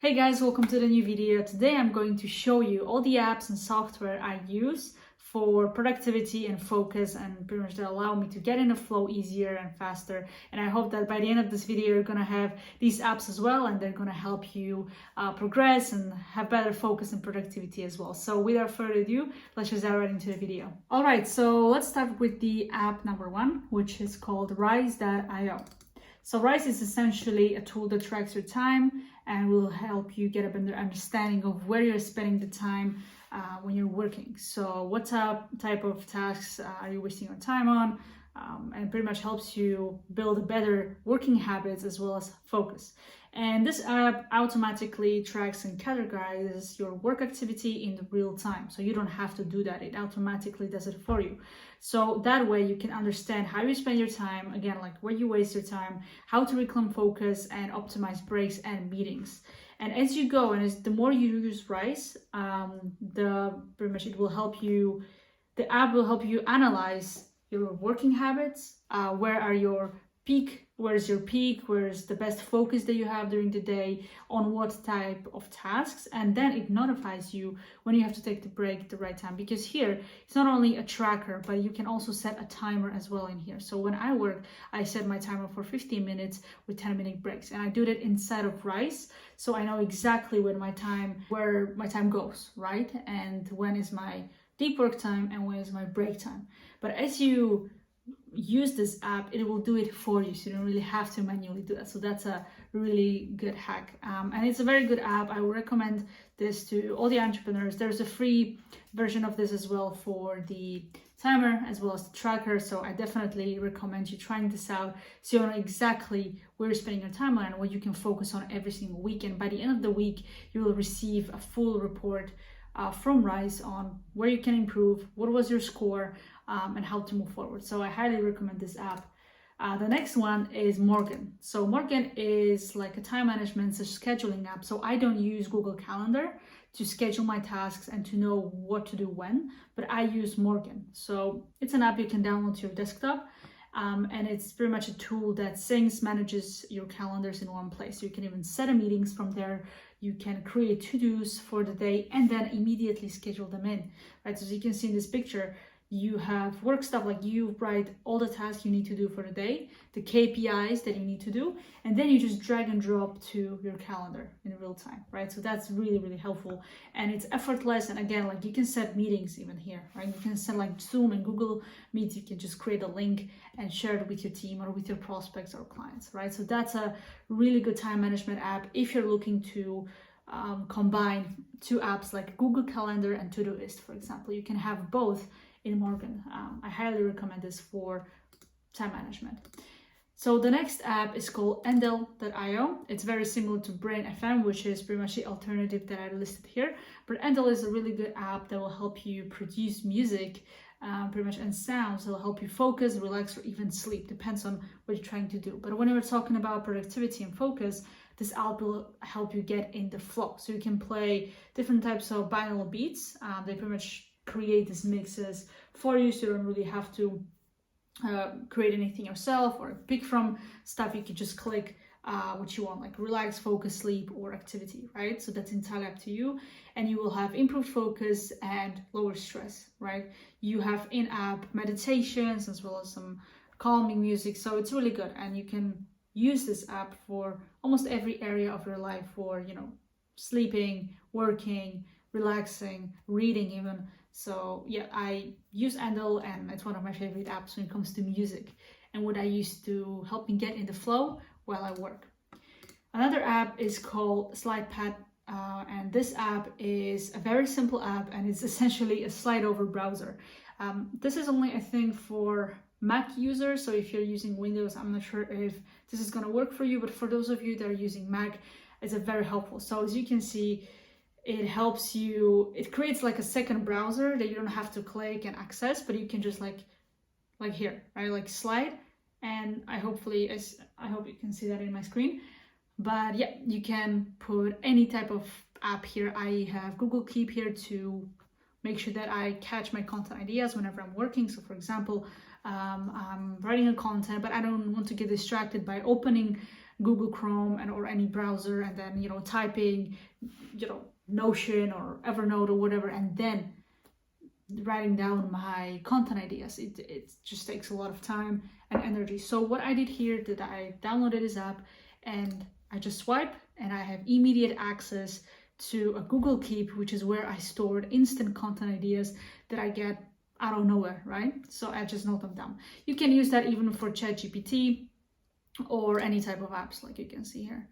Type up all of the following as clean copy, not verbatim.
Hey guys, welcome to the new video. Today I'm going to show you all the apps and software I use for productivity and focus, and pretty much that allow me to get in a flow easier and faster. And I hope that by the end of this video you're gonna have these apps as well, and they're gonna help you progress and have better focus and productivity as well. So without further ado, let's just dive right into the video. All right, so let's start with the app number one, which is called Riseio. So Rise is essentially a tool that tracks your time and will help you get a better understanding of where you're spending the time when you're working. So what type of tasks are you wasting your time on? And pretty much helps you build better working habits as well as focus. And this app automatically tracks and categorizes your work activity in real time. So you don't have to do that. It automatically does it for you. So that way you can understand how you spend your time, again, like where you waste your time, how to reclaim focus and optimize breaks and meetings. And as you go, and the more you use Rise, pretty much it will help you, the app will help you analyze your working habits, where's your peak, where's the best focus that you have during the day, on what type of tasks, and then it notifies you when you have to take the break at the right time. Because here, it's not only a tracker, but you can also set a timer as well in here. So when I work, I set my timer for 15 minutes with 10-minute breaks, and I do that inside of Rise, so I know exactly where my time goes, right? And when is my deep work time and when is my break time. But as you use this app, it will do it for you, so you don't really have to manually do that. So that's a really good hack, and it's a very good app. I would recommend this to all the entrepreneurs. There's a free version of this as well for the timer as well as the tracker, so I definitely recommend you trying this out so you know exactly where you're spending your time on and what you can focus on every single week. And by the end of the week you will receive a full report from Rise on where you can improve, what was your score, and how to move forward. So I highly recommend this app. The next one is Morgan. So Morgan is like a time management scheduling app. So I don't use Google Calendar to schedule my tasks and to know what to do when, but I use Morgan. So it's an app you can download to your desktop. And it's pretty much a tool that manages your calendars in one place. You can even set meetings from there. You can create to-dos for the day and then immediately schedule them in, right? So as you can see in this picture, you have work stuff, like you write all the tasks you need to do for the day, the KPIs that you need to do, and then you just drag and drop to your calendar in real time, right? So that's really, really helpful, and it's effortless. And again, like you can set meetings even here, right? You can set like Zoom and Google Meet. You can just create a link and share it with your team or with your prospects or clients, right? So that's a really good time management app if you're looking to combine two apps like Google Calendar and Todoist, for example. You can have both in Morgan. I highly recommend this for time management. So the next app is called Endle.io. It's very similar to Brain FM, which is pretty much the alternative that I listed here. But Endle is a really good app that will help you produce music, pretty much, and sounds. It'll help you focus, relax, or even sleep. Depends on what you're trying to do. But when we're talking about productivity and focus, this app will help you get in the flow. So you can play different types of binaural beats. They pretty much create these mixes for you, so you don't really have to create anything yourself or pick from stuff. You can just click what you want, like relax, focus, sleep, or activity, right? So that's entirely up to you, and you will have improved focus and lower stress, right? You have in-app meditations as well as some calming music, so it's really good. And you can use this app for almost every area of your life, for sleeping, working, relaxing, reading even. So yeah, I use Endle, and it's one of my favorite apps when it comes to music and what I use to help me get in the flow while I work. Another app is called SlidePad, and this app is a very simple app, and it's essentially a slide over browser. This is only, I think, for Mac users, so if you're using Windows, I'm not sure if this is going to work for you, but for those of you that are using Mac, it's a very helpful. So as you can see, it helps you, it creates like a second browser that you don't have to click and access, but you can just like here, right? Like slide, and I hope you can see that in my screen. But yeah, you can put any type of app here. I have Google Keep here to make sure that I catch my content ideas whenever I'm working. So for example, I'm writing a content, but I don't want to get distracted by opening Google Chrome or any browser, and then, typing, Notion or Evernote or whatever, and then writing down my content ideas. It just takes a lot of time and energy. So what I did here, that I downloaded this app and I just swipe and I have immediate access to a Google Keep, which is where I stored instant content ideas that I get out of nowhere, right? So I just note them down. You can use that even for ChatGPT or any type of apps, like you can see here.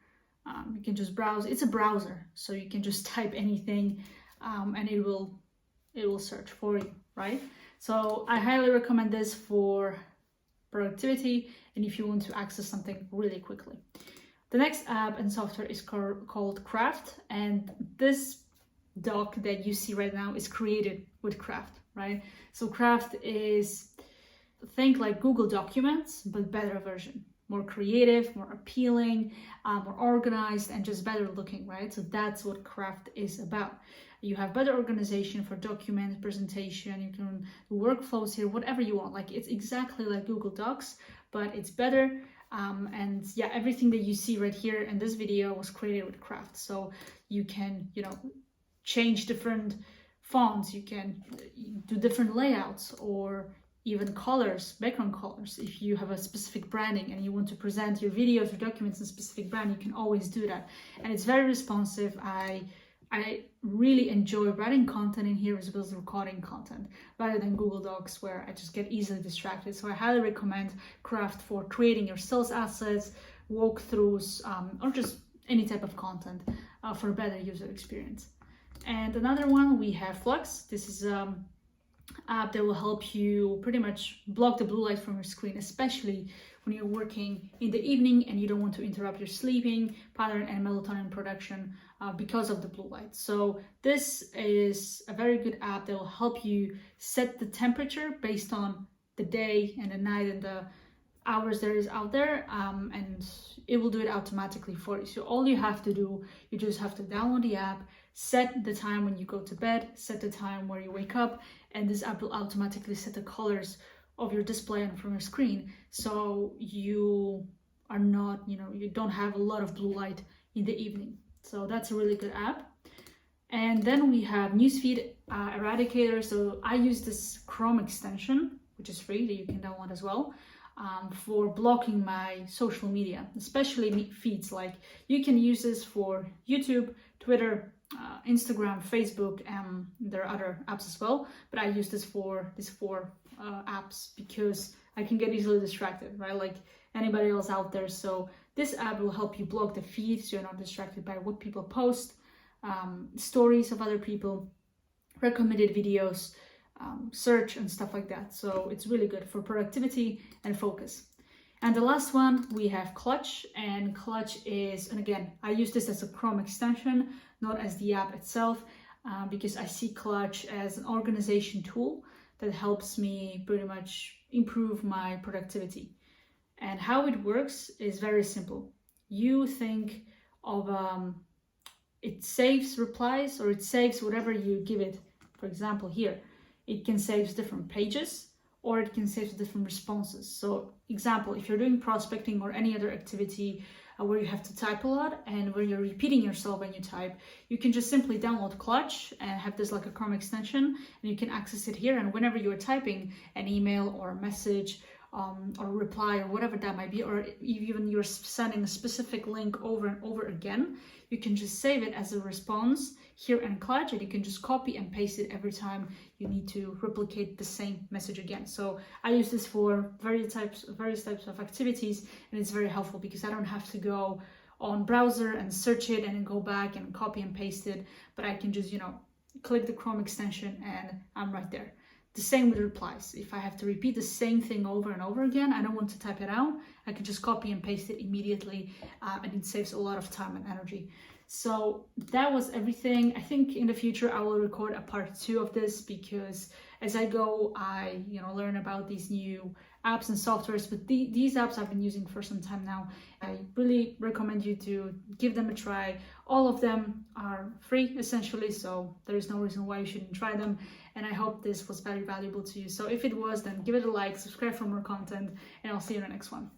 You can just browse. It's a browser, so you can just type anything and it will search for you, right? So I highly recommend this for productivity and if you want to access something really quickly. The next app and software is called Craft, and this doc that you see right now is created with Craft, right? So Craft is, think like Google Documents, but better version. More creative, more appealing, more organized, and just better looking, right? So that's what Craft is about. You have better organization for documents, presentation, you can do workflows here, whatever you want. Like, it's exactly like Google Docs, but it's better. And yeah, everything that you see right here in this video was created with Craft. So you can, change different fonts, you can do different layouts, or even colors, background colors. If you have a specific branding and you want to present your videos or documents in a specific brand, you can always do that. And it's very responsive. I really enjoy writing content in here as well as recording content, rather than Google Docs where I just get easily distracted. So I highly recommend Craft for creating your sales assets, walkthroughs, or just any type of content for a better user experience. And another one, we have Flux. This is app that will help you pretty much block the blue light from your screen, especially when you're working in the evening and you don't want to interrupt your sleeping pattern and melatonin production because of the blue light. So this is a very good app that will help you set the temperature based on the day and the night and the hours there is out there, and it will do it automatically for you. So all you have to do, you just have to download the app, set the time when you go to bed, set the time where you wake up, and this app will automatically set the colors of your display and from your screen, so you are not, you don't have a lot of blue light in the evening. So that's a really good app. And then we have Newsfeed Eradicator. So I use this Chrome extension, which is free, that you can download as well, for blocking my social media, especially feeds. Like, you can use this for YouTube, Twitter, Instagram, Facebook, and there are other apps as well, but I use this for these four apps because I can get easily distracted, right, like anybody else out there. So this app will help you block the feed so you're not distracted by what people post, stories of other people, recommended videos, search and stuff like that. So it's really good for productivity and focus. And the last one, we have Clutch, and Clutch is, and again, I use this as a Chrome extension, not as the app itself, because I see Clutch as an organization tool that helps me pretty much improve my productivity. And how it works is very simple. You think of, it saves replies, or it saves whatever you give it. For example, here, it can save different pages, or it can save different responses. So example, if you're doing prospecting or any other activity where you have to type a lot and where you're repeating yourself when you type, you can just simply download Clutch and have this like a Chrome extension, and you can access it here. And whenever you're typing an email or a message or a reply or whatever that might be, or even you're sending a specific link over and over again, you can just save it as a response here in Clutch, and you can just copy and paste it every time you need to replicate the same message again. So I use this for various types of activities, and it's very helpful because I don't have to go on browser and search it and then go back and copy and paste it, but I can just, click the Chrome extension and I'm right there. The same with replies. If I have to repeat the same thing over and over again, I don't want to type it out, I can just copy and paste it immediately, and it saves a lot of time and energy. So that was everything. I think in the future I will record a part 2 of this, because as I go, I learn about these new apps and softwares, but these apps I've been using for some time now. I really recommend you to give them a try. All of them are free essentially, so there is no reason why you shouldn't try them, and I hope this was very valuable to you. So if it was, then give it a like, subscribe for more content, and I'll see you in the next one.